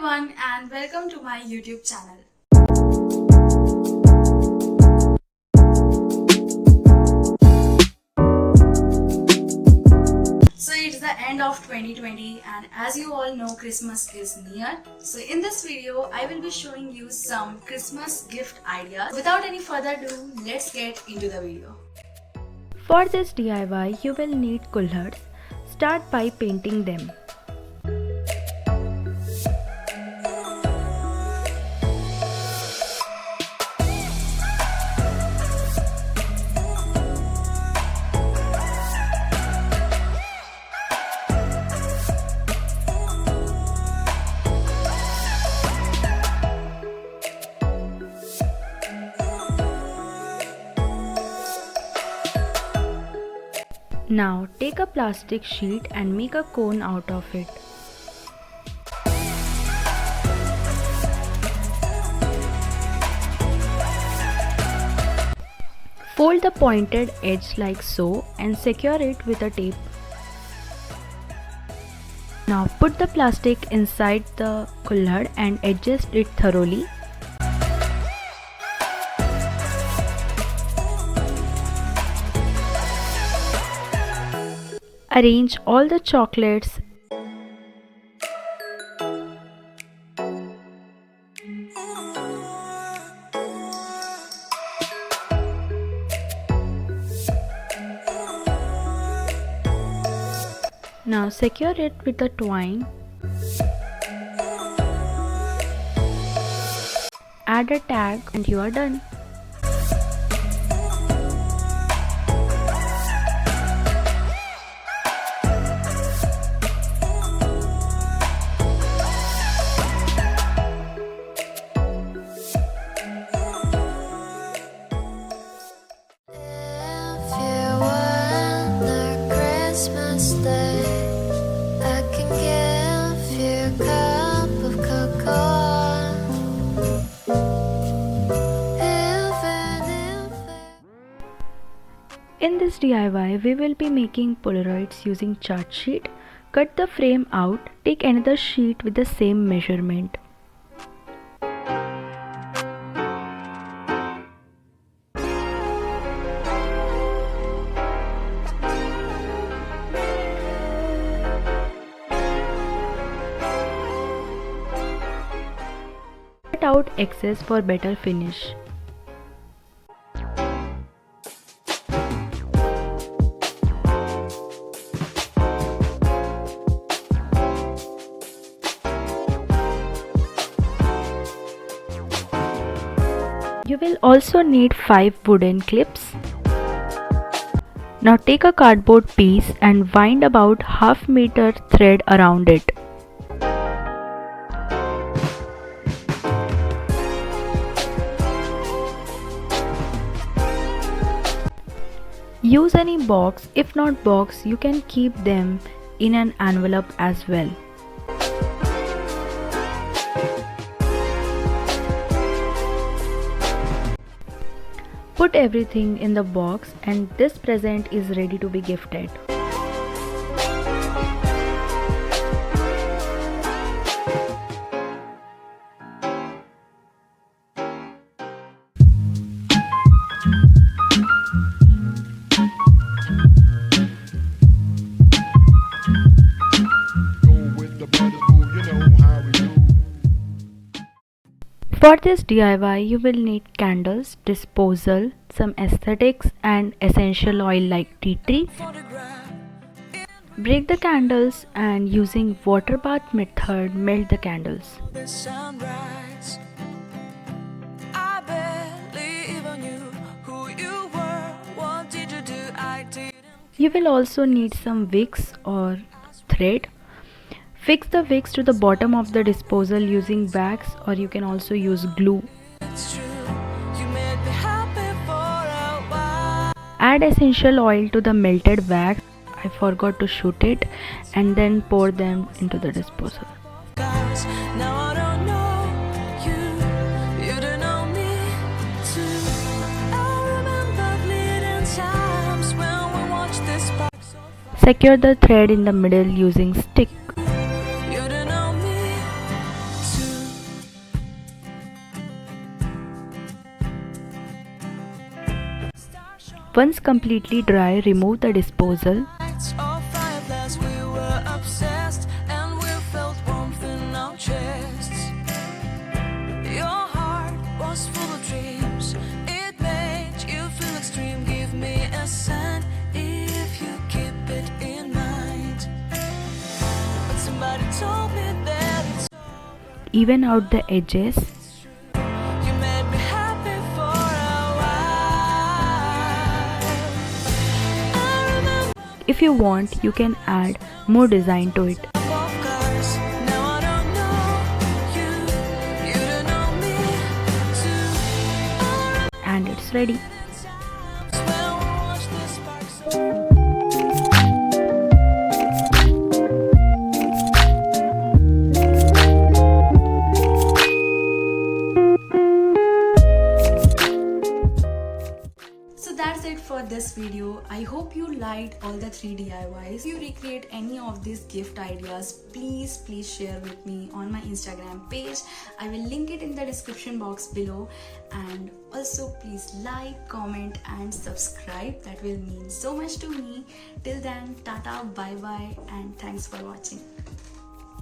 everyone and welcome to my YouTube channel. So it's the end of 2020 and as you all know, Christmas is near. So in this video I will be showing you some Christmas gift ideas. Without any further ado, let's get into the video. For this DIY you will need kulhards. Start by painting them. Now take a plastic sheet and make a cone out of it. Fold the pointed edge like so and secure it with a tape. Now put the plastic inside the kullhad and adjust it thoroughly. Arrange all the chocolates. Now secure it with a twine. Add a tag and you are done. In this DIY, we will be making Polaroids using chart sheet. Cut the frame out, take another sheet with the same measurement. Cut out excess for better finish. You will also need 5 wooden clips. Now take a cardboard piece and wind about half meter thread around it. Use any box. If not box, you can keep them in an envelope as well. Put everything in the box and this present is ready to be gifted. For this DIY, you will need candles, disposal, some aesthetics and essential oil like tea tree. Break the candles and using water bath method melt the candles. You will also need some wicks or thread. Fix the wicks to the bottom of the disposal using wax or you can also use glue. Add essential oil to the melted wax. I forgot to shoot it and then pour them into the disposal. Secure the thread in the middle using stick. Once completely dry, remove the disposal. Of fireflies, we were obsessed, and we felt warmth in our chests. Your heart was full of dreams, it made you feel extreme. Give me a sign if you keep it in mind. But somebody told me that it's Even out the edges. you made me happy for a while. I remember If you want, you can add more design to it. both cars. Now I don't know you, you don't know me too. And it's ready. When we watch the sparks. So that's it for this video. I hope you liked all the 3 DIYs. If you recreate any of these gift ideas, please share with me on my Instagram page. I will link it in the description box below. And also please like, comment and subscribe. That will mean so much to me. Till then, tata, bye bye and thanks for watching.